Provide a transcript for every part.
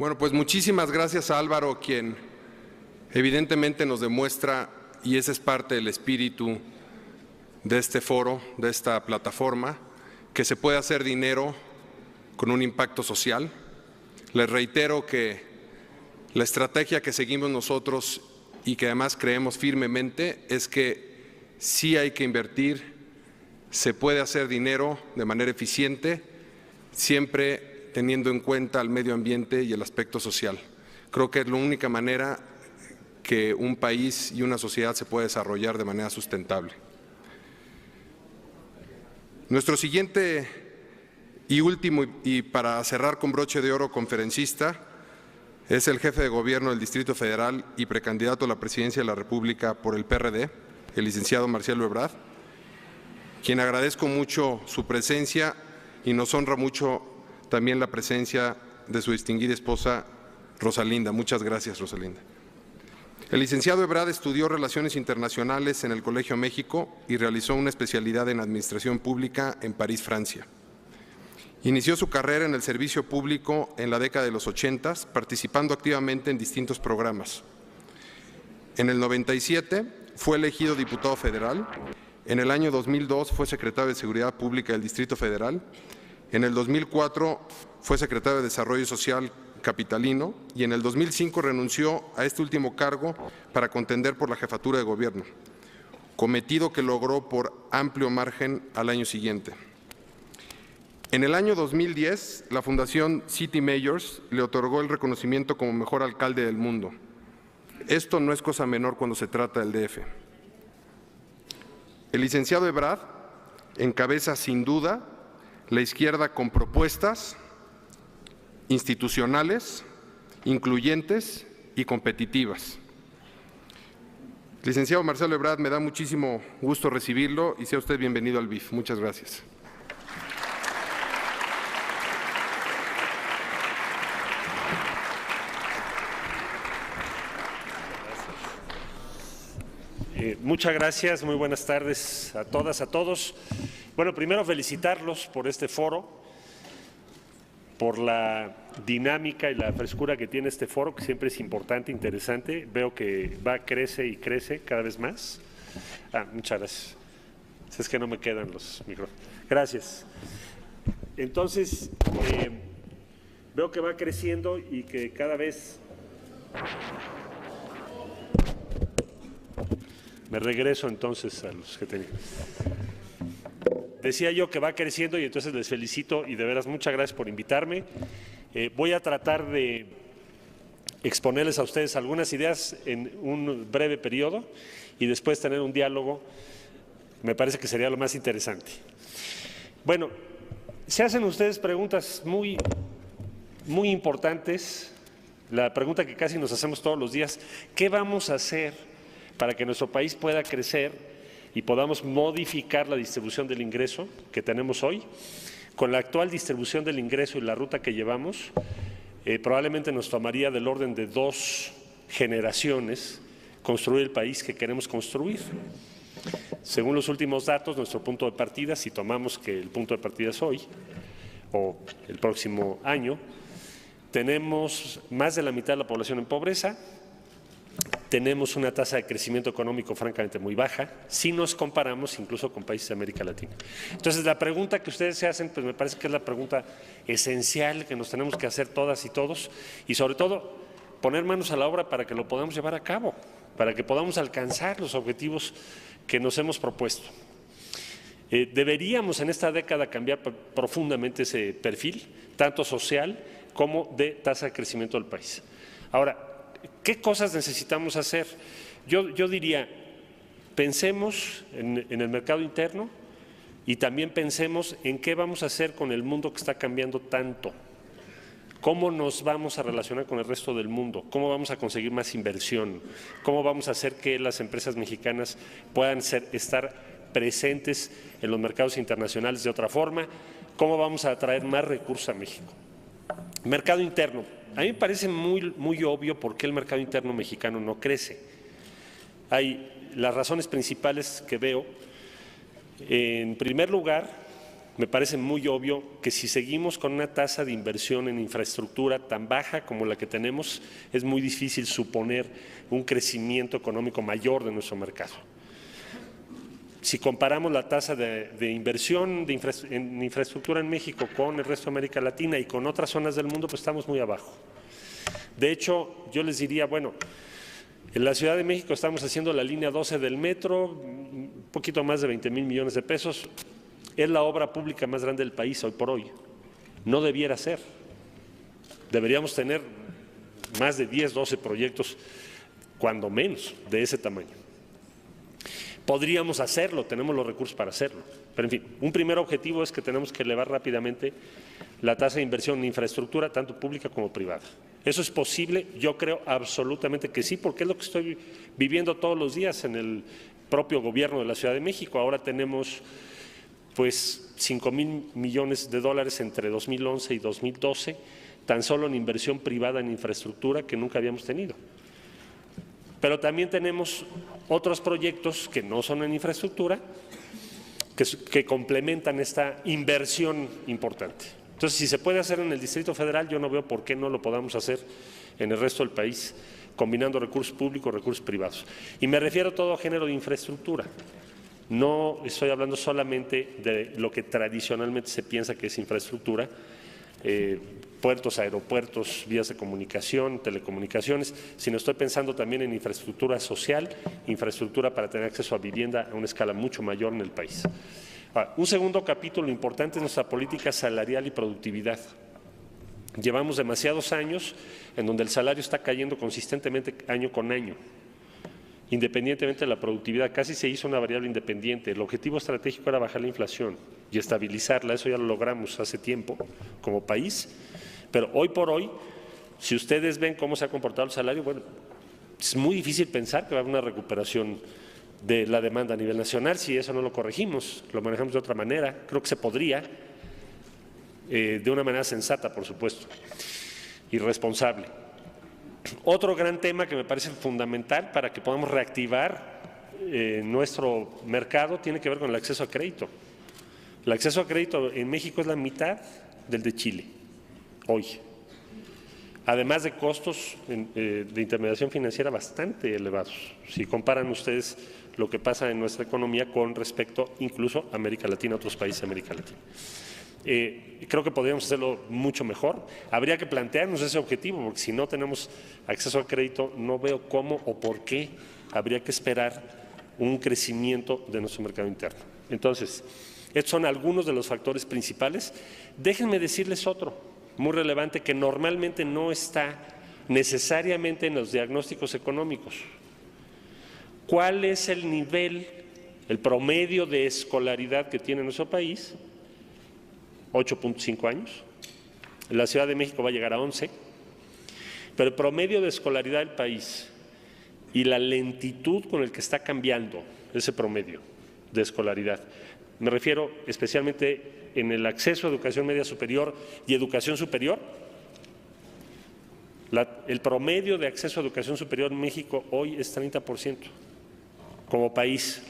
Bueno, pues muchísimas gracias a Álvaro, quien evidentemente nos demuestra, y ese es parte del espíritu de este foro, de esta plataforma, que se puede hacer dinero con un impacto social. Les reitero que la estrategia que seguimos nosotros y que además creemos firmemente es que sí hay que invertir, se puede hacer dinero de manera eficiente, siempre teniendo en cuenta el medio ambiente y el aspecto social. Creo que es la única manera que un país y una sociedad se puede desarrollar de manera sustentable. Nuestro siguiente y último, y para cerrar con broche de oro, conferencista, es el jefe de gobierno del Distrito Federal y precandidato a la presidencia de la República por el PRD, el licenciado Marcelo Ebrard, quien agradezco mucho su presencia y nos honra mucho también la presencia de su distinguida esposa Rosalinda. Muchas gracias, Rosalinda. El licenciado Ebrard estudió Relaciones Internacionales en el Colegio México y realizó una especialidad en Administración Pública en París, Francia. Inició su carrera en el servicio público en la década de los 80, participando activamente en distintos programas. En el 97 fue elegido diputado federal. En el año 2002 fue secretario de Seguridad Pública del Distrito Federal. En el 2004 fue secretario de Desarrollo Social capitalino y en el 2005 renunció a este último cargo para contender por la jefatura de gobierno, cometido que logró por amplio margen al año siguiente. En el año 2010, la Fundación City Mayors le otorgó el reconocimiento como mejor alcalde del mundo. Esto no es cosa menor cuando se trata del DF. El licenciado Ebrard encabeza sin duda la izquierda con propuestas institucionales, incluyentes y competitivas. Licenciado Marcelo Ebrard, me da muchísimo gusto recibirlo y sea usted bienvenido al BIF. Muchas gracias. Muchas gracias, muy buenas tardes a todas, a todos. Bueno, primero felicitarlos por este foro, por la dinámica y la frescura que tiene este foro, que siempre es importante, interesante. Veo que crece y crece cada vez más. Muchas gracias. Es que no me quedan los micrófonos. Gracias. Entonces, veo que va creciendo y que cada vez… Me regreso entonces a los que tenía. Decía yo que va creciendo y entonces les felicito y de veras muchas gracias por invitarme. Voy a tratar de exponerles a ustedes algunas ideas en un breve periodo y después tener un diálogo. Me parece que sería lo más interesante. Bueno, se hacen ustedes preguntas muy importantes. La pregunta que casi nos hacemos todos los días: ¿qué vamos a hacer para que nuestro país pueda crecer y podamos modificar la distribución del ingreso que tenemos hoy? Con la actual distribución del ingreso y la ruta que llevamos, probablemente nos tomaría del orden de 2 generaciones construir el país que queremos construir. Según los últimos datos, nuestro punto de partida, si tomamos que el punto de partida es hoy o el próximo año, tenemos más de la mitad de la población en pobreza. Tenemos una tasa de crecimiento económico francamente muy baja, si nos comparamos incluso con países de América Latina. Entonces, la pregunta que ustedes se hacen, pues me parece que es la pregunta esencial que nos tenemos que hacer todas y todos, y sobre todo poner manos a la obra para que lo podamos llevar a cabo, para que podamos alcanzar los objetivos que nos hemos propuesto. Deberíamos en esta década cambiar profundamente ese perfil, tanto social como de tasa de crecimiento del país. Ahora, ¿qué cosas necesitamos hacer? Yo diría, pensemos en el mercado interno y también pensemos en qué vamos a hacer con el mundo que está cambiando tanto. ¿Cómo nos vamos a relacionar con el resto del mundo? ¿Cómo vamos a conseguir más inversión? ¿Cómo vamos a hacer que las empresas mexicanas puedan estar presentes en los mercados internacionales de otra forma? ¿Cómo vamos a atraer más recursos a México? Mercado interno. A mí me parece muy obvio por qué el mercado interno mexicano no crece. Hay las razones principales que veo. En primer lugar, me parece muy obvio que si seguimos con una tasa de inversión en infraestructura tan baja como la que tenemos, es muy difícil suponer un crecimiento económico mayor de nuestro mercado. Si comparamos la tasa de inversión en infraestructura en México con el resto de América Latina y con otras zonas del mundo, pues estamos muy abajo. De hecho, yo les diría, bueno, en la Ciudad de México estamos haciendo la línea 12 del metro, un poquito más de 20,000 millones de pesos. Es la obra pública más grande del país hoy por hoy. No debiera ser. Deberíamos tener más de 10, 12 proyectos, cuando menos, de ese tamaño. Podríamos hacerlo, tenemos los recursos para hacerlo. Pero, en fin, un primer objetivo es que tenemos que elevar rápidamente la tasa de inversión en infraestructura, tanto pública como privada. ¿Eso es posible? Yo creo absolutamente que sí, porque es lo que estoy viviendo todos los días en el propio gobierno de la Ciudad de México. Ahora tenemos pues 5,000 millones de dólares entre 2011 y 2012, tan solo en inversión privada en infraestructura, que nunca habíamos tenido. Pero también tenemos otros proyectos que no son en infraestructura, que complementan esta inversión importante. Entonces, si se puede hacer en el Distrito Federal, yo no veo por qué no lo podamos hacer en el resto del país, combinando recursos públicos, recursos privados. Y me refiero a todo género de infraestructura. No estoy hablando solamente de lo que tradicionalmente se piensa que es infraestructura, puertos, aeropuertos, vías de comunicación, telecomunicaciones, sino estoy pensando también en infraestructura social, infraestructura para tener acceso a vivienda a una escala mucho mayor en el país. Ahora, un segundo capítulo importante es nuestra política salarial y productividad. Llevamos demasiados años en donde el salario está cayendo consistentemente año con año, independientemente de la productividad. Casi se hizo una variable independiente. El objetivo estratégico era bajar la inflación y estabilizarla. Eso ya lo logramos hace tiempo como país. Pero hoy por hoy, si ustedes ven cómo se ha comportado el salario, bueno, es muy difícil pensar que va a haber una recuperación de la demanda a nivel nacional si eso no lo corregimos, lo manejamos de otra manera. Creo que se podría, de una manera sensata, por supuesto, y responsable. Otro gran tema que me parece fundamental para que podamos reactivar nuestro mercado tiene que ver con el acceso a crédito. El acceso a crédito en México es la mitad del de Chile, hoy. Además de costos de intermediación financiera bastante elevados, si comparan ustedes lo que pasa en nuestra economía con respecto incluso a América Latina, a otros países de América Latina. Creo que podríamos hacerlo mucho mejor. Habría que plantearnos ese objetivo, porque si no tenemos acceso al crédito, no veo cómo o por qué habría que esperar un crecimiento de nuestro mercado interno. Entonces, estos son algunos de los factores principales. Déjenme decirles otro muy relevante que normalmente no está necesariamente en los diagnósticos económicos. ¿Cuál es el nivel, el promedio de escolaridad que tiene nuestro país? 8.5 años. En la Ciudad de México va a llegar a 11. Pero el promedio de escolaridad del país y la lentitud con el que está cambiando ese promedio de escolaridad, me refiero especialmente en el acceso a educación media superior y educación superior. El promedio de acceso a educación superior en México hoy es 30% como país.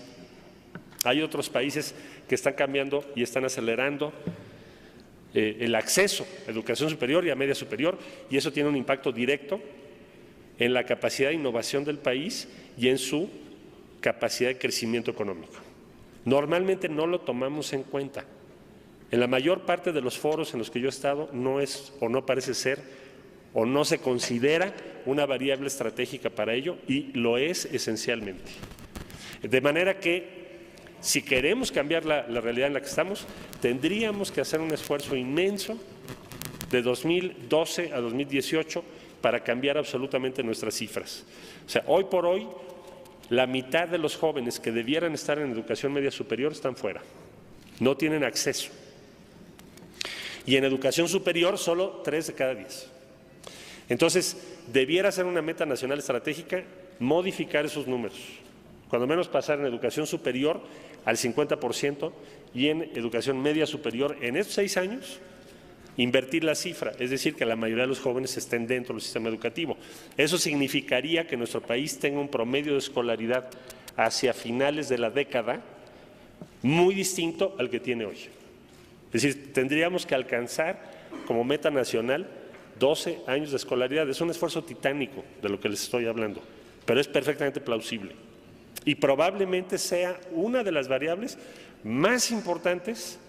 Hay otros países que están cambiando y están acelerando el acceso a educación superior y a media superior, y eso tiene un impacto directo en la capacidad de innovación del país y en su capacidad de crecimiento económico. Normalmente no lo tomamos en cuenta. En la mayor parte de los foros en los que yo he estado no es o no parece ser o no se considera una variable estratégica para ello, y lo es esencialmente. De manera que si queremos cambiar la realidad en la que estamos, tendríamos que hacer un esfuerzo inmenso de 2012 a 2018 para cambiar absolutamente nuestras cifras. O sea, hoy por hoy, la mitad de los jóvenes que debieran estar en educación media superior están fuera, no tienen acceso. Y en educación superior, solo 3 de cada 10. Entonces, debiera ser una meta nacional estratégica modificar esos números, cuando menos pasar en educación superior al 50% y en educación media superior en estos 6 años, invertir la cifra, es decir, que la mayoría de los jóvenes estén dentro del sistema educativo. Eso significaría que nuestro país tenga un promedio de escolaridad hacia finales de la década muy distinto al que tiene hoy. Es decir, tendríamos que alcanzar como meta nacional 12 años de escolaridad. Es un esfuerzo titánico de lo que les estoy hablando, pero es perfectamente plausible. Y probablemente sea una de las variables más importantes,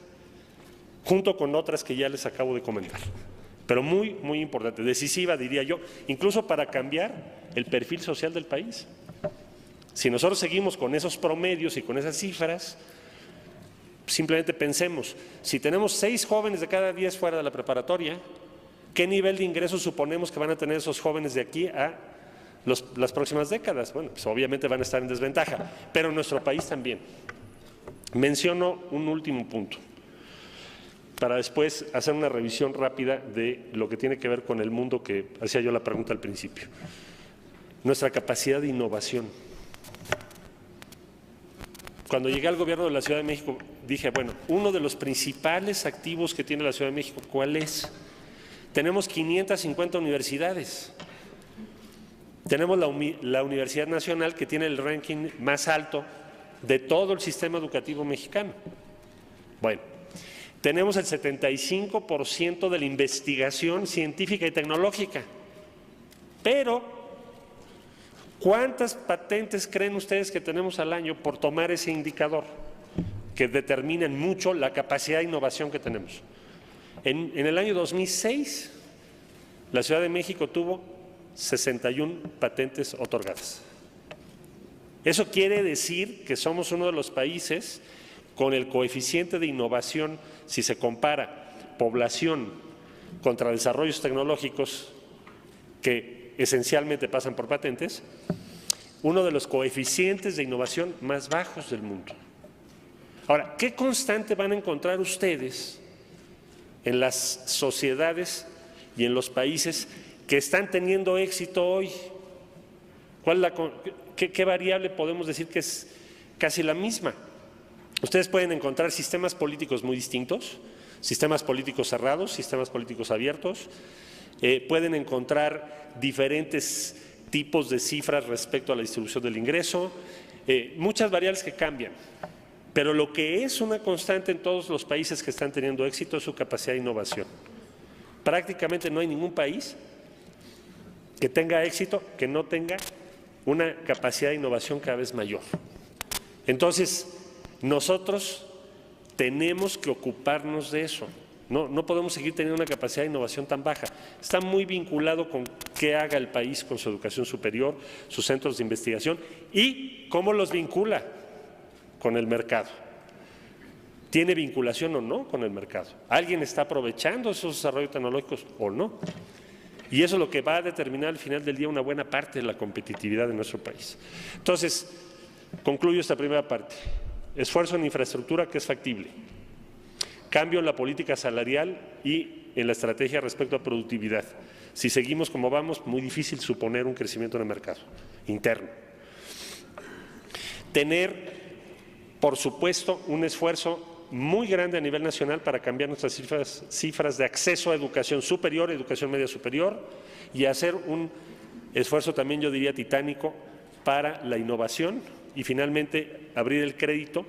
junto con otras que ya les acabo de comentar. Pero muy, muy importante, decisiva, diría yo, incluso para cambiar el perfil social del país. Si nosotros seguimos con esos promedios y con esas cifras, simplemente pensemos, si tenemos 6 jóvenes de cada 10 fuera de la preparatoria, ¿qué nivel de ingresos suponemos que van a tener esos jóvenes de aquí a las próximas décadas? Bueno, pues obviamente van a estar en desventaja, pero nuestro país también. Menciono un último punto, para después hacer una revisión rápida de lo que tiene que ver con el mundo que hacía yo la pregunta al principio. Nuestra capacidad de innovación. Cuando llegué al gobierno de la Ciudad de México, dije, bueno, uno de los principales activos que tiene la Ciudad de México, ¿cuál es? Tenemos 550 universidades. Tenemos la Universidad Nacional, que tiene el ranking más alto de todo el sistema educativo mexicano. Bueno, tenemos el 75% de la investigación científica y tecnológica. Pero, ¿cuántas patentes creen ustedes que tenemos al año por tomar ese indicador que determinan mucho la capacidad de innovación que tenemos? En el año 2006, la Ciudad de México tuvo 61 patentes otorgadas. Eso quiere decir que somos uno de los países con el coeficiente de innovación, si se compara población contra desarrollos tecnológicos que esencialmente pasan por patentes, uno de los coeficientes de innovación más bajos del mundo. Ahora, ¿qué constante van a encontrar ustedes en las sociedades y en los países que están teniendo éxito hoy? ¿Qué variable podemos decir que es casi la misma? Ustedes pueden encontrar sistemas políticos muy distintos, sistemas políticos cerrados, sistemas políticos abiertos, pueden encontrar diferentes tipos de cifras respecto a la distribución del ingreso, muchas variables que cambian. Pero lo que es una constante en todos los países que están teniendo éxito es su capacidad de innovación. Prácticamente no hay ningún país que tenga éxito que no tenga una capacidad de innovación cada vez mayor. Entonces, nosotros tenemos que ocuparnos de eso. No podemos seguir teniendo una capacidad de innovación tan baja. Está muy vinculado con qué haga el país con su educación superior, sus centros de investigación y cómo los vincula con el mercado. ¿Tiene vinculación o no con el mercado? ¿Alguien está aprovechando esos desarrollos tecnológicos o no? Y eso es lo que va a determinar al final del día una buena parte de la competitividad de nuestro país. Entonces, concluyo esta primera parte. Esfuerzo en infraestructura que es factible. Cambio en la política salarial y en la estrategia respecto a productividad. Si seguimos como vamos, muy difícil suponer un crecimiento en el mercado interno. Tener, por supuesto, un esfuerzo muy grande a nivel nacional para cambiar nuestras cifras de acceso a educación superior, educación media superior, y hacer un esfuerzo también, yo diría, titánico para la innovación y finalmente abrir el crédito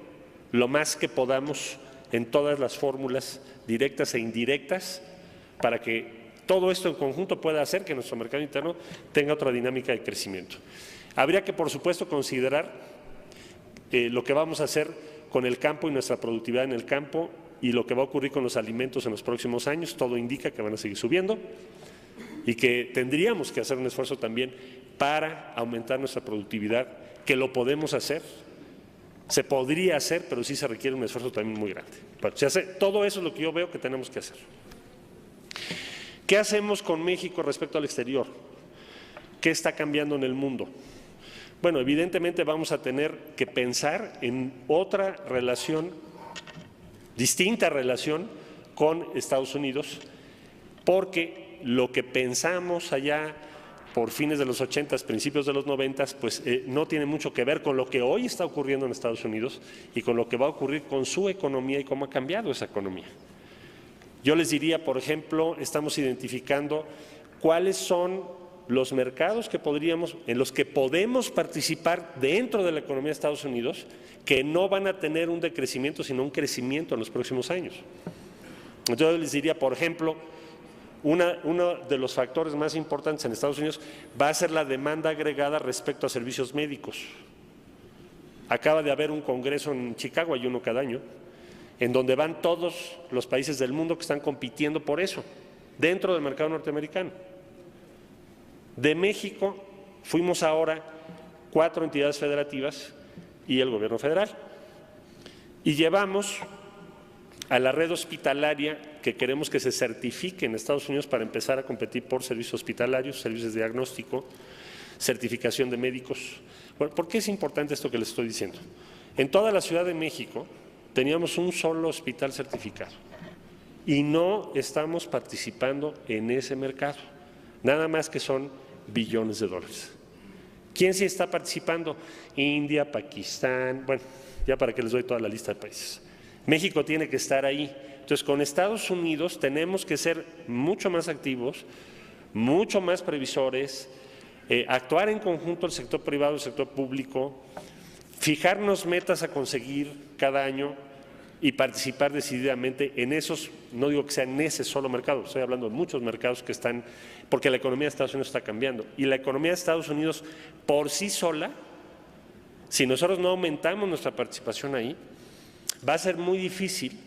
lo más que podamos en todas las fórmulas directas e indirectas para que todo esto en conjunto pueda hacer que nuestro mercado interno tenga otra dinámica de crecimiento. Habría que, por supuesto, considerar lo que vamos a hacer con el campo y nuestra productividad en el campo y lo que va a ocurrir con los alimentos en los próximos años. Todo indica que van a seguir subiendo y que tendríamos que hacer un esfuerzo también para aumentar nuestra productividad, que lo podemos hacer, se podría hacer, pero sí se requiere un esfuerzo también muy grande. Bueno, todo eso es lo que yo veo que tenemos que hacer. ¿Qué hacemos con México respecto al exterior? ¿Qué está cambiando en el mundo? Bueno, evidentemente vamos a tener que pensar en otra relación, distinta relación con Estados Unidos, porque lo que pensamos allá por fines de los 80, principios de los 90, pues no tiene mucho que ver con lo que hoy está ocurriendo en Estados Unidos y con lo que va a ocurrir con su economía y cómo ha cambiado esa economía. Yo les diría, por ejemplo, estamos identificando cuáles son los mercados en los que podemos participar dentro de la economía de Estados Unidos, que no van a tener un decrecimiento, sino un crecimiento en los próximos años. Entonces, les diría, por ejemplo, uno de los factores más importantes en Estados Unidos va a ser la demanda agregada respecto a servicios médicos. Acaba de haber un congreso en Chicago, hay uno cada año, en donde van todos los países del mundo que están compitiendo por eso, dentro del mercado norteamericano. De México fuimos ahora 4 entidades federativas y el gobierno federal. Y llevamos a la red hospitalaria que queremos que se certifique en Estados Unidos para empezar a competir por servicios hospitalarios, servicios de diagnóstico, certificación de médicos. Bueno, ¿por qué es importante esto que les estoy diciendo? En toda la Ciudad de México teníamos un solo hospital certificado y no estamos participando en ese mercado, nada más que son billones de dólares. ¿Quién sí está participando? India, Pakistán, bueno, ya para que les doy toda la lista de países. México tiene que estar ahí. Entonces, con Estados Unidos tenemos que ser mucho más activos, mucho más previsores, actuar en conjunto el sector privado y el sector público, fijarnos metas a conseguir cada año y participar decididamente en esos, no digo que sea en ese solo mercado, estoy hablando de muchos mercados que están, porque la economía de Estados Unidos está cambiando y la economía de Estados Unidos por sí sola, si nosotros no aumentamos nuestra participación ahí, va a ser muy difícil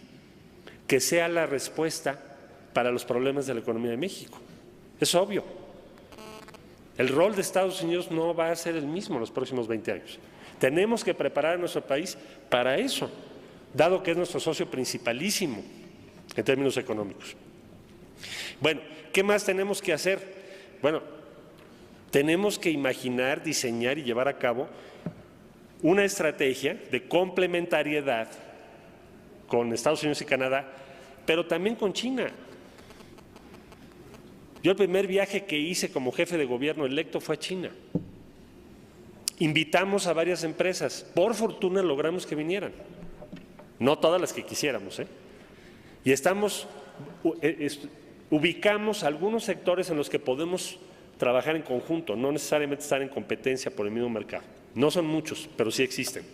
que sea la respuesta para los problemas de la economía de México. Es obvio. El rol de Estados Unidos no va a ser el mismo en los próximos 20 años. Tenemos que preparar a nuestro país para eso, dado que es nuestro socio principalísimo en términos económicos. Bueno, ¿qué más tenemos que hacer? Bueno, tenemos que imaginar, diseñar y llevar a cabo una estrategia de complementariedad con Estados Unidos y Canadá, pero también con China. Yo el primer viaje que hice como jefe de gobierno electo fue a China. Invitamos a varias empresas, por fortuna logramos que vinieran, no todas las que quisiéramos, y ubicamos algunos sectores en los que podemos trabajar en conjunto, no necesariamente estar en competencia por el mismo mercado. No son muchos, pero sí existen.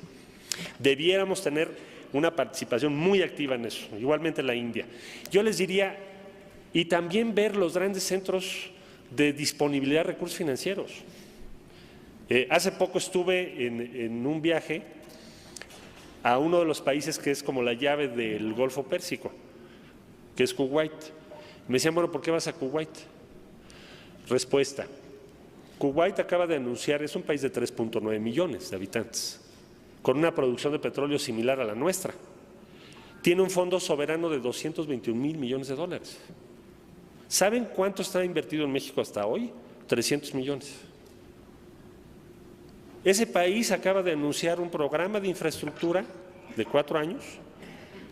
Debiéramos tener una participación muy activa en eso, igualmente la India. Yo les diría, y también ver los grandes centros de disponibilidad de recursos financieros. Hace poco estuve en un viaje a uno de los países que es como la llave del Golfo Pérsico, que es Kuwait. Me decían, bueno, ¿por qué vas a Kuwait? Respuesta. Kuwait acaba de anunciar, es un país de 3.9 millones de habitantes, con una producción de petróleo similar a la nuestra. Tiene un fondo soberano de 221,000 millones de dólares. ¿Saben cuánto está invertido en México hasta hoy? 300 millones. Ese país acaba de anunciar un programa de infraestructura de 4 años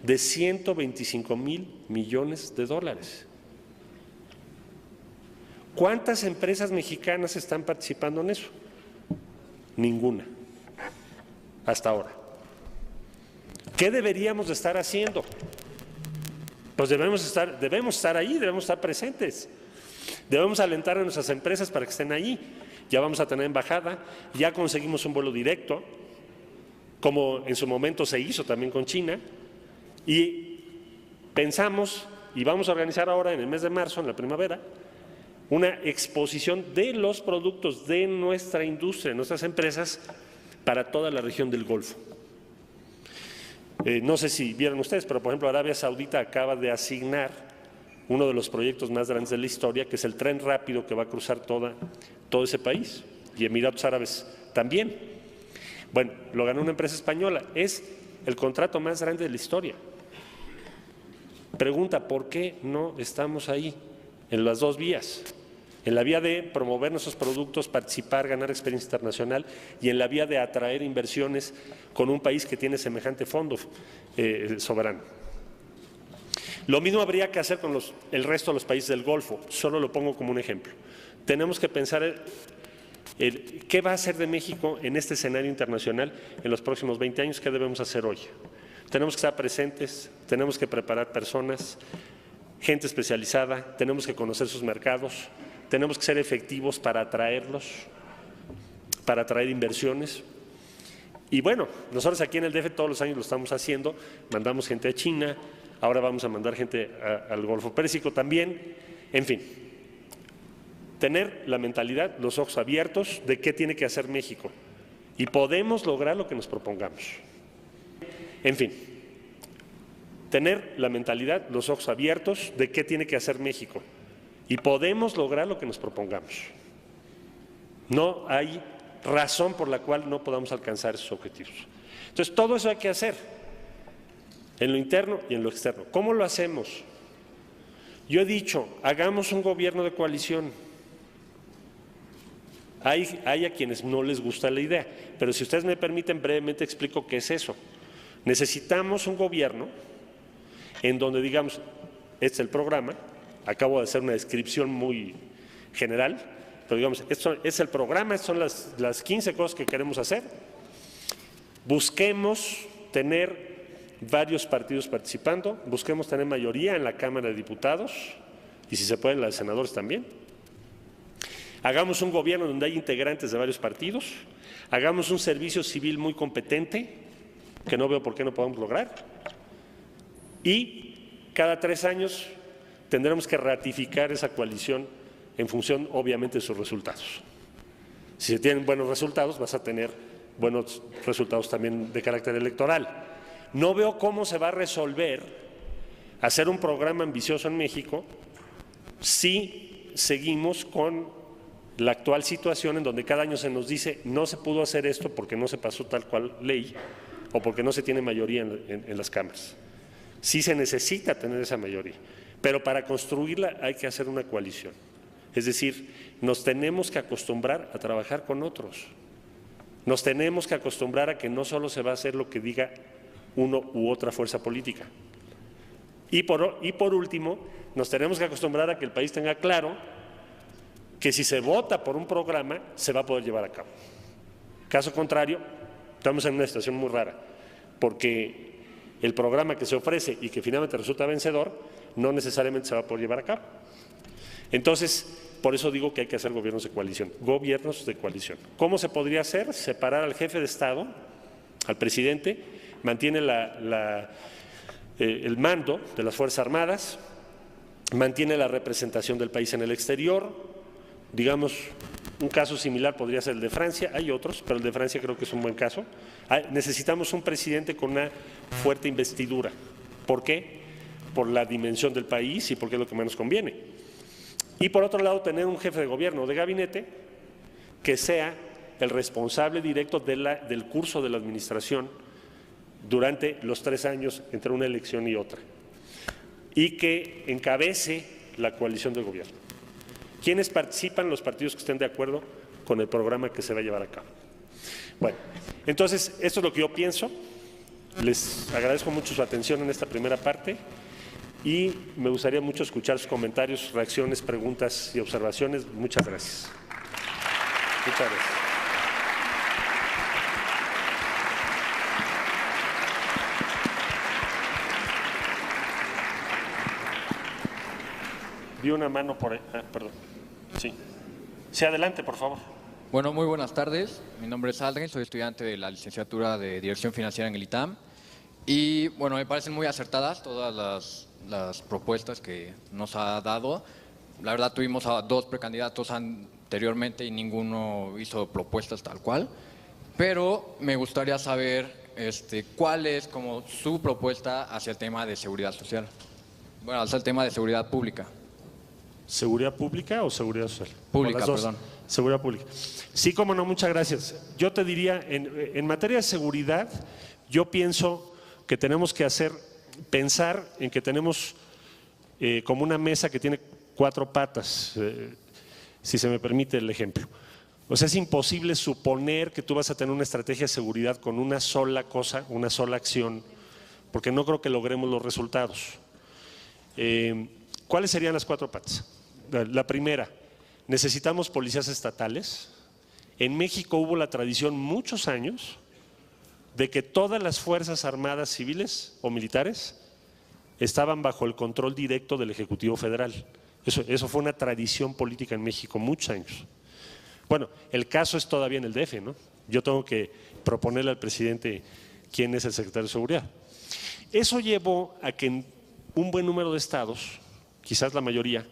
de 125,000 millones de dólares. ¿Cuántas empresas mexicanas están participando en eso? Ninguna, hasta ahora. ¿Qué deberíamos de estar haciendo? Pues debemos estar ahí, debemos estar presentes. Debemos alentar a nuestras empresas para que estén ahí. Ya vamos a tener embajada, ya conseguimos un vuelo directo, como en su momento se hizo también con China, y pensamos, y vamos a organizar ahora en el mes de marzo, en la primavera, una exposición de los productos de nuestra industria, de nuestras empresas, para toda la región del Golfo. No sé si vieron ustedes, pero por ejemplo Arabia Saudita acaba de asignar uno de los proyectos más grandes de la historia, que es el tren rápido que va a cruzar todo ese país, y Emiratos Árabes también. Bueno, lo ganó una empresa española, es el contrato más grande de la historia. Pregunta, ¿por qué no estamos ahí en las dos vías? En la vía de promover nuestros productos, participar, ganar experiencia internacional, y en la vía de atraer inversiones con un país que tiene semejante fondo soberano. Lo mismo habría que hacer con el resto de los países del Golfo, solo lo pongo como un ejemplo. Tenemos que pensar qué va a hacer de México en este escenario internacional en los próximos 20 años, qué debemos hacer hoy. Tenemos que estar presentes, tenemos que preparar personas, gente especializada, tenemos que conocer sus mercados, tenemos que ser efectivos para atraerlos, para atraer inversiones, Y bueno, nosotros aquí en el DF todos los años lo estamos haciendo, mandamos gente a China, ahora vamos a mandar gente al Golfo Pérsico también, en fin. Tener la mentalidad, los ojos abiertos de qué tiene que hacer México y podemos lograr lo que nos propongamos. En fin, tener la mentalidad, los ojos abiertos de qué tiene que hacer México y podemos lograr lo que nos propongamos. No hay razón por la cual no podamos alcanzar esos objetivos. Entonces, todo eso hay que hacer, en lo interno y en lo externo. ¿Cómo lo hacemos? Yo he dicho, hagamos un gobierno de coalición. Hay a quienes no les gusta la idea, pero si ustedes me permiten, brevemente explico qué es eso. Necesitamos un gobierno en donde digamos, este es el programa, acabo de hacer una descripción muy general, pero digamos, esto es el programa, estas son las 15 cosas que queremos hacer. Busquemos tener varios partidos participando, busquemos tener mayoría en la Cámara de Diputados y si se puede en la de senadores también. Hagamos un gobierno donde hay integrantes de varios partidos, hagamos un servicio civil muy competente, que no veo por qué no podamos lograr, y cada 3 años tendremos que ratificar esa coalición en función, obviamente, de sus resultados. Si se tienen buenos resultados, vas a tener buenos resultados también de carácter electoral. No veo cómo se va a resolver hacer un programa ambicioso en México si seguimos con la actual situación en donde cada año se nos dice no se pudo hacer esto porque no se pasó tal cual ley o porque no se tiene mayoría en las cámaras. Sí se necesita tener esa mayoría, pero para construirla hay que hacer una coalición. Es decir, nos tenemos que acostumbrar a trabajar con otros. Nos tenemos que acostumbrar a que no solo se va a hacer lo que diga uno u otra fuerza política. Y por último, nos tenemos que acostumbrar a que el país tenga claro que si se vota por un programa, se va a poder llevar a cabo. Caso contrario, estamos en una situación muy rara, porque el programa que se ofrece y que finalmente resulta vencedor, no necesariamente se va a poder llevar a cabo. Entonces, por eso digo que hay que hacer gobiernos de coalición. Gobiernos de coalición. ¿Cómo se podría hacer? Separar al jefe de Estado, al presidente, mantiene el mando de las Fuerzas Armadas, mantiene la representación del país en el exterior. Digamos, un caso similar podría ser el de Francia, hay otros, pero el de Francia creo que es un buen caso. Necesitamos un presidente con una fuerte investidura. ¿Por qué? Por la dimensión del país y porque es lo que más nos conviene. Y por otro lado, tener un jefe de gobierno o de gabinete que sea el responsable directo del curso de la administración durante los 3 años entre una elección y otra, y que encabece la coalición de gobierno. ¿Quiénes participan? Los partidos que estén de acuerdo con el programa que se va a llevar a cabo. Bueno, entonces, esto es lo que yo pienso. Les agradezco mucho su atención en esta primera parte y me gustaría mucho escuchar sus comentarios, reacciones, preguntas y observaciones. Muchas gracias. Muchas gracias. Vi una mano por ahí. Perdón. Sí. Sí, adelante, por favor. Bueno, muy buenas tardes. Mi nombre es Aldrin, soy estudiante de la licenciatura de Dirección Financiera en el ITAM. Y bueno, me parecen muy acertadas todas las propuestas que nos ha dado. La verdad, tuvimos a 2 precandidatos anteriormente y ninguno hizo propuestas tal cual. Pero me gustaría saber cuál es como su propuesta hacia el tema de seguridad social. Bueno, hacia el tema de seguridad pública. ¿Seguridad pública o seguridad social? Pública, perdón. Seguridad pública. Sí, cómo no, muchas gracias. Yo te diría, en materia de seguridad, yo pienso que tenemos que pensar en que tenemos como una mesa que tiene 4 patas, si se me permite el ejemplo. O sea, es imposible suponer que tú vas a tener una estrategia de seguridad con una sola cosa, una sola acción, porque no creo que logremos los resultados. ¿Cuáles serían las 4 patas? La primera, necesitamos policías estatales. En México hubo la tradición muchos años de que todas las fuerzas armadas civiles o militares estaban bajo el control directo del Ejecutivo Federal. Eso fue una tradición política en México muchos años. Bueno, el caso es todavía en el DF, ¿no? Yo tengo que proponerle al presidente quién es el secretario de Seguridad. Eso llevó a que en un buen número de estados, quizás la mayoría,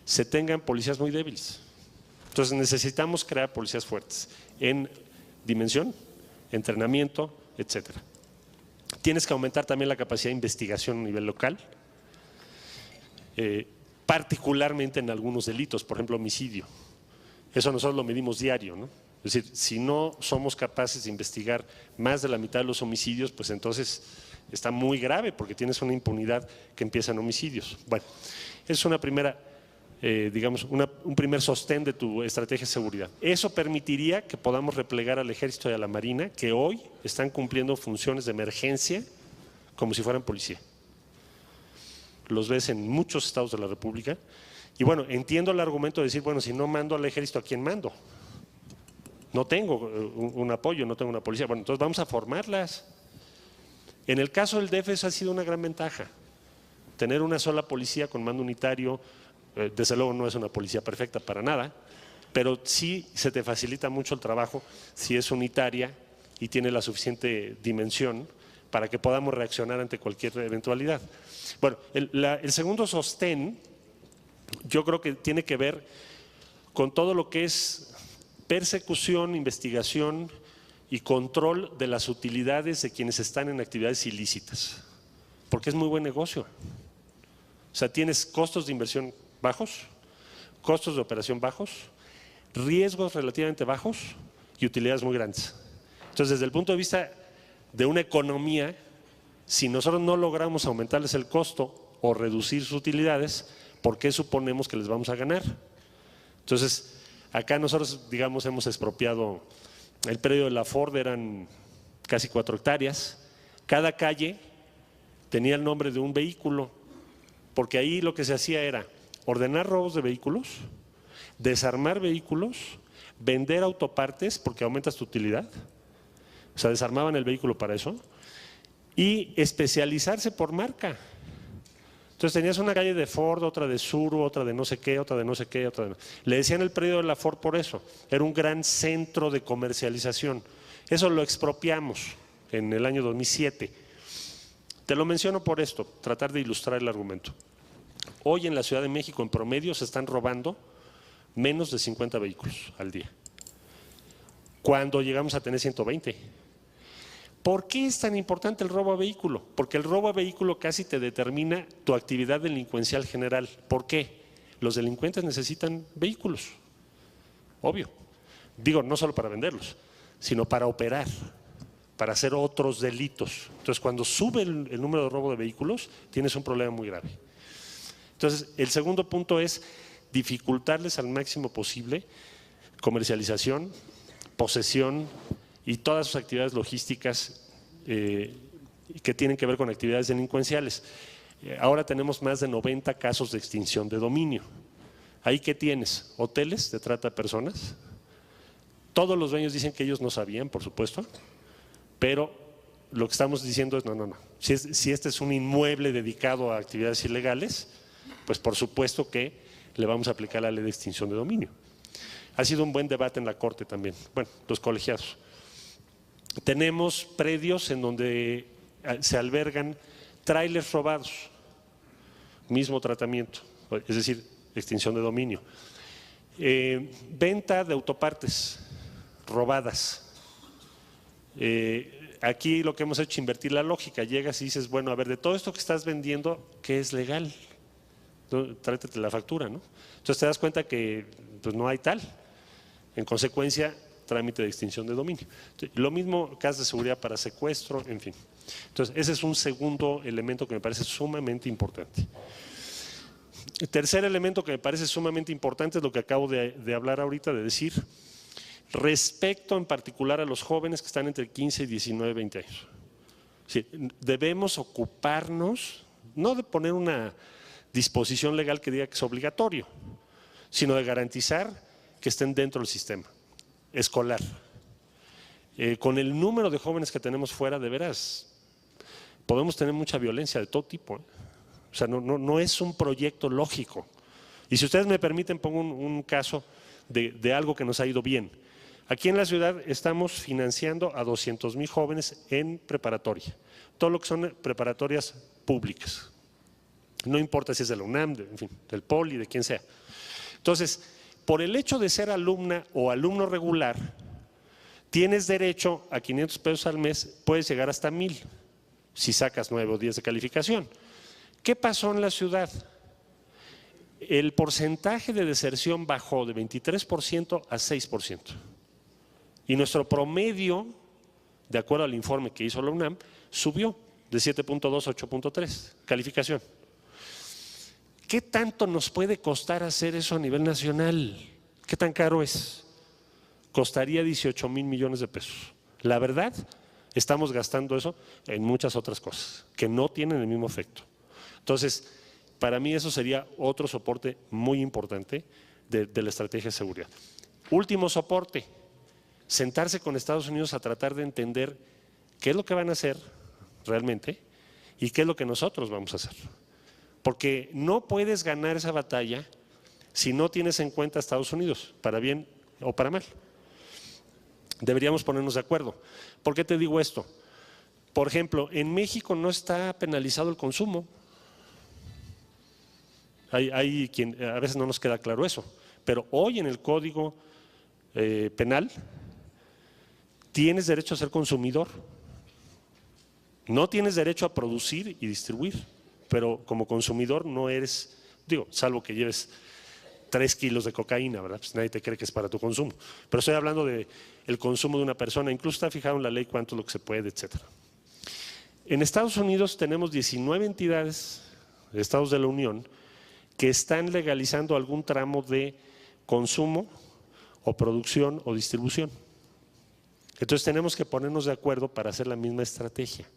se tengan policías muy débiles. Entonces necesitamos crear policías fuertes en dimensión, entrenamiento, etcétera. Tienes que aumentar también la capacidad de investigación a nivel local, particularmente en algunos delitos, por ejemplo, homicidio. Eso nosotros lo medimos diario, ¿no? Es decir, si no somos capaces de investigar más de la mitad de los homicidios, pues entonces está muy grave porque tienes una impunidad que empieza en homicidios. Bueno, es una primera, digamos, un primer sostén de tu estrategia de seguridad. Eso permitiría que podamos replegar al Ejército y a la Marina, que hoy están cumpliendo funciones de emergencia como si fueran policía. Los ves en muchos estados de la República. Y bueno, entiendo el argumento de decir, bueno, si no mando al Ejército, ¿a quién mando? No tengo un apoyo, no tengo una policía. Bueno, entonces vamos a formarlas. En el caso del DF eso ha sido una gran ventaja. Tener una sola policía con mando unitario, desde luego no es una policía perfecta para nada, pero sí se te facilita mucho el trabajo si es unitaria y tiene la suficiente dimensión para que podamos reaccionar ante cualquier eventualidad. Bueno, el segundo sostén yo creo que tiene que ver con todo lo que es persecución, investigación y control de las utilidades de quienes están en actividades ilícitas, porque es muy buen negocio. O sea, tienes costos de inversión bajos, costos de operación bajos, riesgos relativamente bajos y utilidades muy grandes. Entonces, desde el punto de vista de una economía, si nosotros no logramos aumentarles el costo o reducir sus utilidades, ¿por qué suponemos que les vamos a ganar? Entonces, acá nosotros, digamos, hemos expropiado el predio de la Ford, eran casi 4 hectáreas. Cada calle tenía el nombre de un vehículo, porque ahí lo que se hacía era ordenar robos de vehículos, desarmar vehículos, vender autopartes porque aumentas tu utilidad, o sea, desarmaban el vehículo para eso, y especializarse por marca. Entonces tenías una calle de Ford, otra de Suru, otra de no sé qué, otra de no sé qué, otra de no. Le decían el predio de la Ford por eso, era un gran centro de comercialización. Eso lo expropiamos en el año 2007. Te lo menciono por esto, tratar de ilustrar el argumento. Hoy en la Ciudad de México en promedio se están robando menos de 50 vehículos al día, cuando llegamos a tener 120. ¿Por qué es tan importante el robo a vehículo? Porque el robo a vehículo casi te determina tu actividad delincuencial general. ¿Por qué? Los delincuentes necesitan vehículos, obvio. Digo, no solo para venderlos, sino para operar, para hacer otros delitos. Entonces, cuando sube el número de robo de vehículos, tienes un problema muy grave. Entonces, el segundo punto es dificultarles al máximo posible comercialización, posesión y todas sus actividades logísticas que tienen que ver con actividades delincuenciales. Ahora tenemos más de 90 casos de extinción de dominio. ¿Ahí qué tienes? Hoteles de trata de personas. Todos los dueños dicen que ellos no sabían, por supuesto, pero lo que estamos diciendo es no. Si este es un inmueble dedicado a actividades ilegales, pues por supuesto que le vamos a aplicar la ley de extinción de dominio. Ha sido un buen debate en la Corte también, bueno, los colegiados. Tenemos predios en donde se albergan tráilers robados, mismo tratamiento, es decir, extinción de dominio. Venta de autopartes robadas. Aquí lo que hemos hecho es invertir la lógica. Llegas y dices, bueno, a ver, de todo esto que estás vendiendo, ¿qué es legal? Trátate la factura, ¿no? Entonces te das cuenta que pues, no hay tal. En consecuencia, trámite de extinción de dominio. Lo mismo casos de seguridad para secuestro, en fin. Entonces, ese es un segundo elemento que me parece sumamente importante. El tercer elemento que me parece sumamente importante es lo que acabo de hablar ahorita, de decir, respecto en particular a los jóvenes que están entre 15 y 19, 20 años. Sí, debemos ocuparnos, no de poner una disposición legal que diga que es obligatorio, sino de garantizar que estén dentro del sistema escolar. Con el número de jóvenes que tenemos fuera, de veras, podemos tener mucha violencia de todo tipo. O sea, no es un proyecto lógico. Y si ustedes me permiten, pongo un caso de algo que nos ha ido bien. Aquí en la ciudad estamos financiando a 200,000 jóvenes en preparatoria, todo lo que son preparatorias públicas. No importa si es de la UNAM, en fin, del Poli, de quien sea. Entonces, por el hecho de ser alumna o alumno regular, tienes derecho a 500 pesos al mes, puedes llegar hasta 1,000 si sacas 9 o 10 de calificación. ¿Qué pasó en la ciudad? El porcentaje de deserción bajó de 23% a 6%. Y nuestro promedio, de acuerdo al informe que hizo la UNAM, subió de 7.2 a 8.3, calificación. ¿Qué tanto nos puede costar hacer eso a nivel nacional? ¿Qué tan caro es? Costaría 18,000 millones de pesos. La verdad, estamos gastando eso en muchas otras cosas que no tienen el mismo efecto. Entonces, para mí eso sería otro soporte muy importante de la estrategia de seguridad. Último soporte, sentarse con Estados Unidos a tratar de entender qué es lo que van a hacer realmente y qué es lo que nosotros vamos a hacer. Porque no puedes ganar esa batalla si no tienes en cuenta a Estados Unidos, para bien o para mal. Deberíamos ponernos de acuerdo. ¿Por qué te digo esto? Por ejemplo, en México no está penalizado el consumo. Hay quien, a veces no nos queda claro eso, pero hoy en el Código Penal tienes derecho a ser consumidor. No tienes derecho a producir y distribuir, pero como consumidor no eres, digo, salvo que lleves 3 kilos de cocaína, ¿verdad? Pues nadie te cree que es para tu consumo. Pero estoy hablando del consumo de una persona, incluso está fijado en la ley cuánto es lo que se puede, etcétera. En Estados Unidos tenemos 19 entidades, estados de la Unión, que están legalizando algún tramo de consumo o producción o distribución. Entonces tenemos que ponernos de acuerdo para hacer la misma estrategia.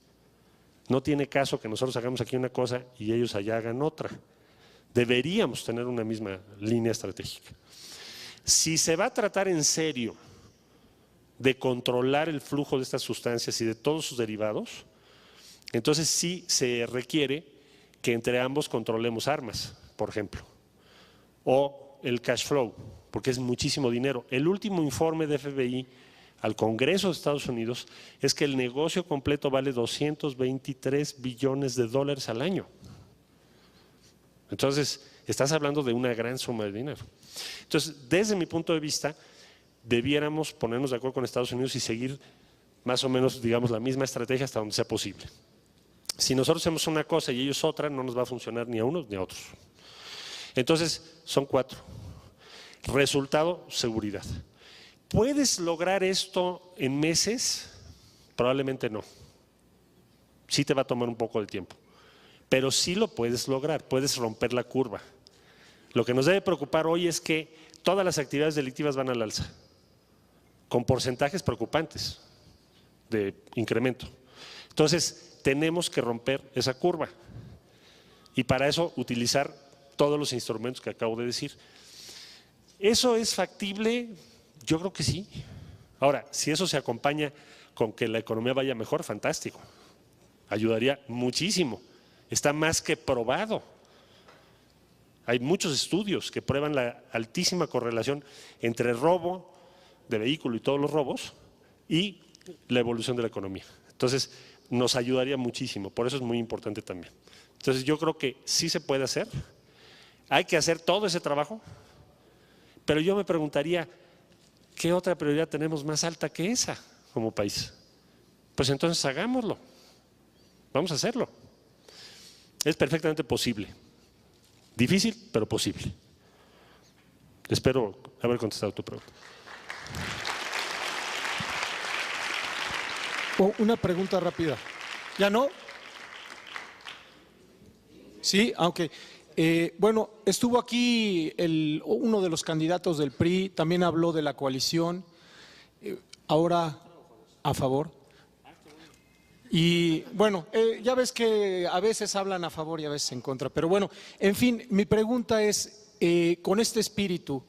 No tiene caso que nosotros hagamos aquí una cosa y ellos allá hagan otra. Deberíamos tener una misma línea estratégica. Si se va a tratar en serio de controlar el flujo de estas sustancias y de todos sus derivados, entonces sí se requiere que entre ambos controlemos armas, por ejemplo, o el cash flow, porque es muchísimo dinero. El último informe de FBI al Congreso de Estados Unidos es que el negocio completo vale 223 billones de dólares al año. Entonces, estás hablando de una gran suma de dinero. Entonces, desde mi punto de vista, debiéramos ponernos de acuerdo con Estados Unidos y seguir más o menos, digamos, la misma estrategia hasta donde sea posible. Si nosotros hacemos una cosa y ellos otra, no nos va a funcionar ni a unos ni a otros. Entonces, son 4. Resultado, seguridad. ¿Puedes lograr esto en meses? Probablemente no. Sí te va a tomar un poco de tiempo, pero sí lo puedes lograr, puedes romper la curva. Lo que nos debe preocupar hoy es que todas las actividades delictivas van al alza, con porcentajes preocupantes de incremento. Entonces, tenemos que romper esa curva y para eso utilizar todos los instrumentos que acabo de decir. ¿Eso es factible? Yo creo que sí. Ahora, si eso se acompaña con que la economía vaya mejor, fantástico. Ayudaría muchísimo. Está más que probado. Hay muchos estudios que prueban la altísima correlación entre robo de vehículo y todos los robos y la evolución de la economía. Entonces, nos ayudaría muchísimo. Por eso es muy importante también. Entonces, yo creo que sí se puede hacer. Hay que hacer todo ese trabajo. Pero yo me preguntaría, ¿qué otra prioridad tenemos más alta que esa como país? Pues entonces hagámoslo. Vamos a hacerlo. Es perfectamente posible. Difícil, pero posible. Espero haber contestado tu pregunta. Una pregunta rápida. ¿Ya no? Sí, aunque bueno, estuvo aquí uno de los candidatos del PRI, también habló de la coalición, ahora a favor. Y bueno, ya ves que a veces hablan a favor y a veces en contra, pero bueno, en fin, mi pregunta es, con este espíritu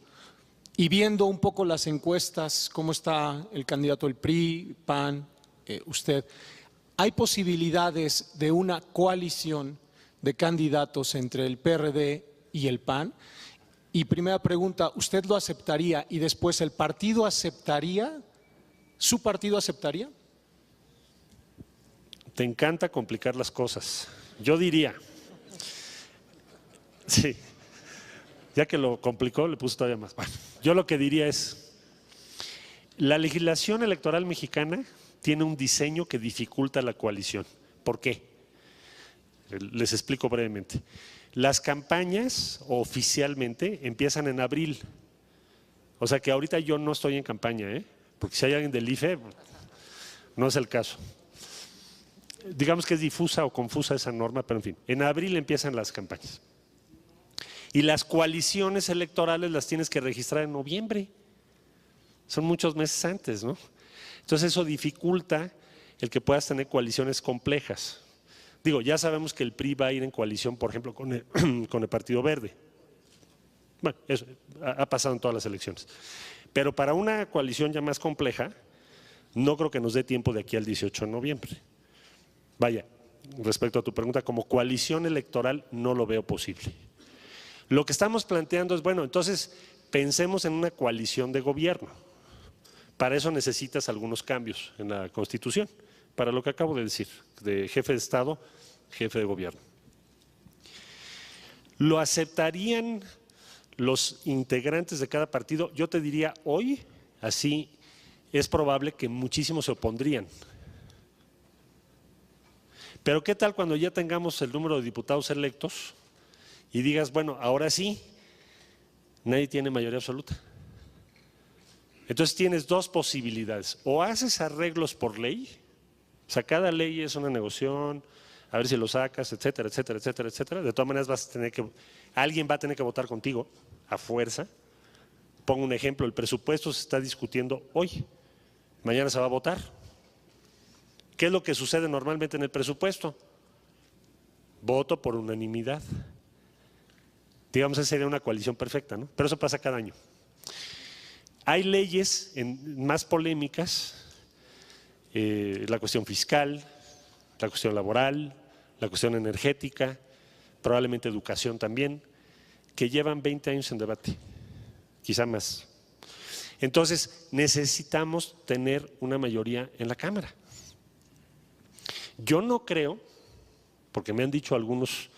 y viendo un poco las encuestas, cómo está el candidato del PRI, PAN, usted, ¿hay posibilidades de una coalición de candidatos entre el PRD y el PAN? Y primera pregunta, ¿usted lo aceptaría? Y después, ¿el partido aceptaría? ¿Su partido aceptaría? Te encanta complicar las cosas. Yo diría, sí, ya que lo complicó, le puse todavía más. Bueno, yo lo que diría es, la legislación electoral mexicana tiene un diseño que dificulta la coalición. ¿Por qué? Les explico brevemente. Las campañas oficialmente empiezan en abril. O sea que ahorita yo no estoy en campaña, porque si hay alguien del IFE, no es el caso. Digamos que es difusa o confusa esa norma, pero en fin, en abril empiezan las campañas. Y las coaliciones electorales las tienes que registrar en noviembre. Son muchos meses antes, ¿no? Entonces eso dificulta el que puedas tener coaliciones complejas. Digo, ya sabemos que el PRI va a ir en coalición, por ejemplo, con el Partido Verde. Bueno, eso ha pasado en todas las elecciones. Pero para una coalición ya más compleja, no creo que nos dé tiempo de aquí al 18 de noviembre. Vaya, respecto a tu pregunta, como coalición electoral no lo veo posible. Lo que estamos planteando es, bueno, entonces pensemos en una coalición de gobierno. Para eso necesitas algunos cambios en la Constitución, para lo que acabo de decir, de jefe de Estado, jefe de gobierno. ¿Lo aceptarían los integrantes de cada partido? Yo te diría hoy, así es probable que muchísimos se opondrían. Pero ¿qué tal cuando ya tengamos el número de diputados electos y digas, bueno, ahora sí, nadie tiene mayoría absoluta? Entonces tienes dos posibilidades, o haces arreglos por ley, o sea, cada ley es una negociación, a ver si lo sacas, etcétera, etcétera, etcétera, etcétera. De todas maneras vas a tener que, alguien va a tener que votar contigo, a fuerza. Pongo un ejemplo, el presupuesto se está discutiendo hoy, mañana se va a votar. ¿Qué es lo que sucede normalmente en el presupuesto? Voto por unanimidad. Digamos, esa sería una coalición perfecta, ¿no? Pero eso pasa cada año. Hay leyes más polémicas, la cuestión fiscal, la cuestión laboral, la cuestión energética, probablemente educación también, que llevan 20 años en debate, quizá más. Entonces, necesitamos tener una mayoría en la Cámara. Yo no creo, porque me han dicho algunos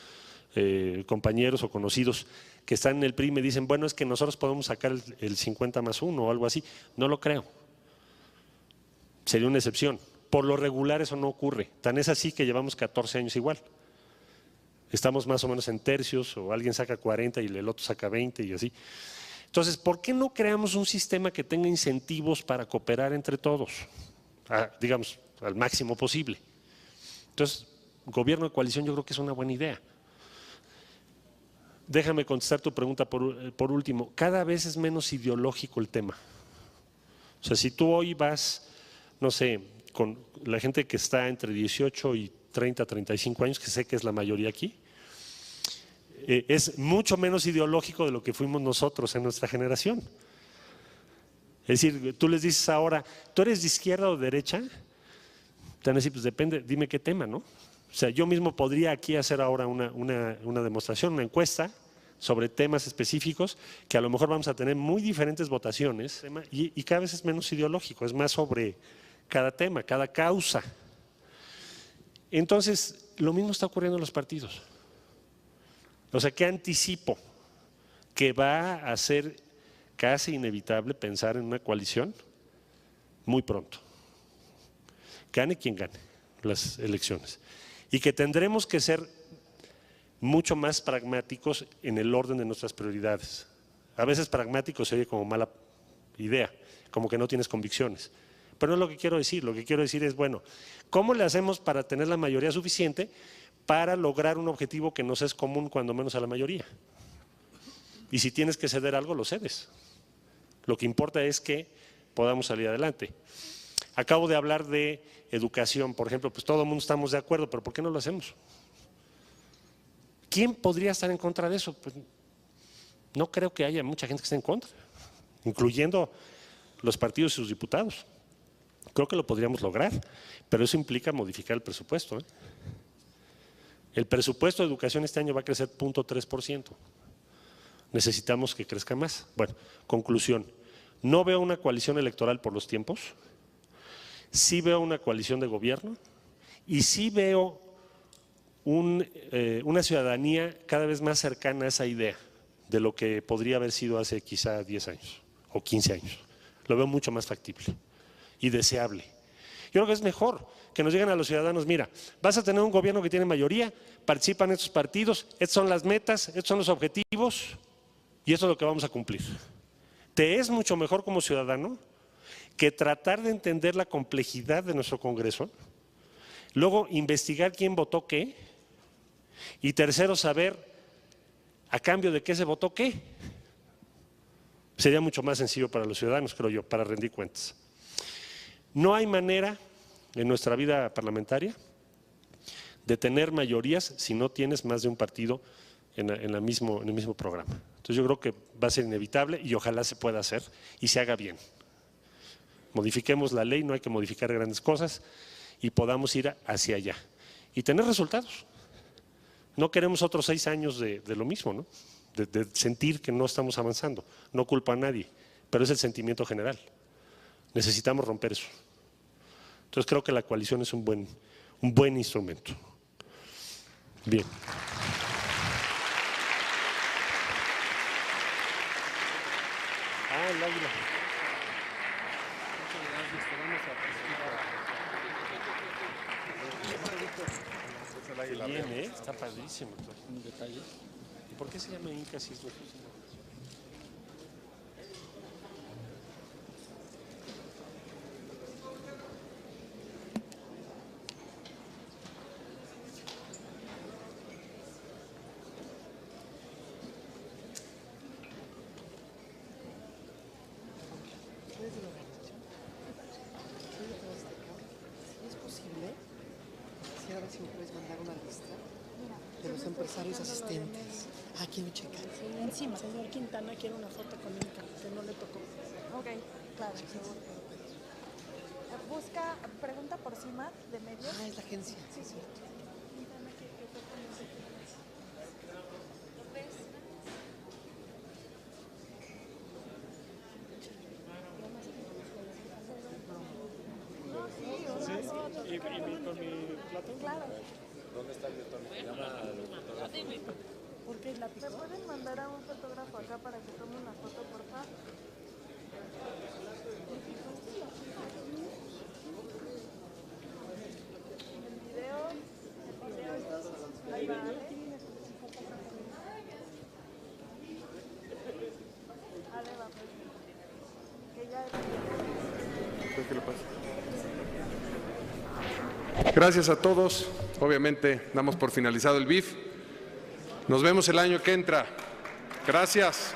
compañeros o conocidos que están en el PRI y me dicen, bueno, es que nosotros podemos sacar el 50+1 o algo así. No lo creo. Sería una excepción. Por lo regular eso no ocurre. Tan es así que llevamos 14 años igual. Estamos más o menos en tercios, o alguien saca 40 y el otro saca 20 y así. Entonces, ¿por qué no creamos un sistema que tenga incentivos para cooperar entre todos? Digamos, al máximo posible. Entonces, gobierno de coalición yo creo que es una buena idea. Déjame contestar tu pregunta por último. Cada vez es menos ideológico el tema. O sea, si tú hoy vas, no sé, con la gente que está entre 18 y 30, 35 años, que sé que es la mayoría aquí, es mucho menos ideológico de lo que fuimos nosotros en nuestra generación. Es decir, tú les dices ahora, ¿tú eres de izquierda o de derecha? Te van a decir, pues depende, dime qué tema, ¿no? O sea, yo mismo podría aquí hacer ahora una demostración, una encuesta sobre temas específicos que a lo mejor vamos a tener muy diferentes votaciones y cada vez es menos ideológico, es más sobre cada tema, cada causa. Entonces, lo mismo está ocurriendo en los partidos. O sea, ¿qué anticipo? Que va a ser casi inevitable pensar en una coalición muy pronto. Gane quien gane las elecciones. Y que tendremos que ser mucho más pragmáticos en el orden de nuestras prioridades. A veces pragmático se oye como mala idea, como que no tienes convicciones. Pero no es lo que quiero decir, lo que quiero decir es, bueno, ¿cómo le hacemos para tener la mayoría suficiente para lograr un objetivo que nos es común cuando menos a la mayoría? Y si tienes que ceder algo, lo cedes. Lo que importa es que podamos salir adelante. Acabo de hablar de educación, por ejemplo, pues todo el mundo estamos de acuerdo, pero ¿por qué no lo hacemos? ¿Quién podría estar en contra de eso? Pues no creo que haya mucha gente que esté en contra, incluyendo los partidos y sus diputados. Creo que lo podríamos lograr, pero eso implica modificar el presupuesto. El presupuesto de educación este año va a crecer 0.3%. necesitamos que crezca más. Bueno, conclusión, no veo una coalición electoral por los tiempos, sí veo una coalición de gobierno y sí veo una ciudadanía cada vez más cercana a esa idea de lo que podría haber sido hace quizá 10 años o 15 años. Lo veo mucho más factible y deseable. Yo creo que es mejor que nos digan a los ciudadanos, mira, vas a tener un gobierno que tiene mayoría, participan estos partidos, estas son las metas, estos son los objetivos y esto es lo que vamos a cumplir. Te es mucho mejor como ciudadano que tratar de entender la complejidad de nuestro Congreso, luego investigar quién votó qué y tercero saber a cambio de qué se votó qué. Sería mucho más sencillo para los ciudadanos, creo yo, para rendir cuentas. No hay manera en nuestra vida parlamentaria de tener mayorías si no tienes más de un partido en el mismo programa. Entonces yo creo que va a ser inevitable y ojalá se pueda hacer y se haga bien. Modifiquemos la ley, no hay que modificar grandes cosas y podamos ir hacia allá y tener resultados. No queremos otros 6 años de lo mismo, ¿no? De sentir que no estamos avanzando. No culpa a nadie, pero es el sentimiento general. Necesitamos romper eso. Entonces creo que la coalición es un buen instrumento. Bien. El águila. Bien, está padrísimo. Un detalle. ¿Y por qué se llama Inca si es lo que Si me puedes mandar una lista de los empresarios asistentes. ¿Quién lo checa? Sí, encima. Señor Quintana quiere una foto con Inca, que no le tocó. Ok, claro, seguro. Busca, pregunta por CIMAT de medios. Es la agencia. Sí, cierto. ¿Y con mi plato? Claro. ¿Dónde está el director? Porque la ¿me pueden mandar a un fotógrafo acá para que tome una foto, por favor? El video ahí va, Ale. Ale va, pues. Que ya ¿Qué le pasa? Gracias a todos. Obviamente damos por finalizado el BIF. Nos vemos el año que entra. Gracias.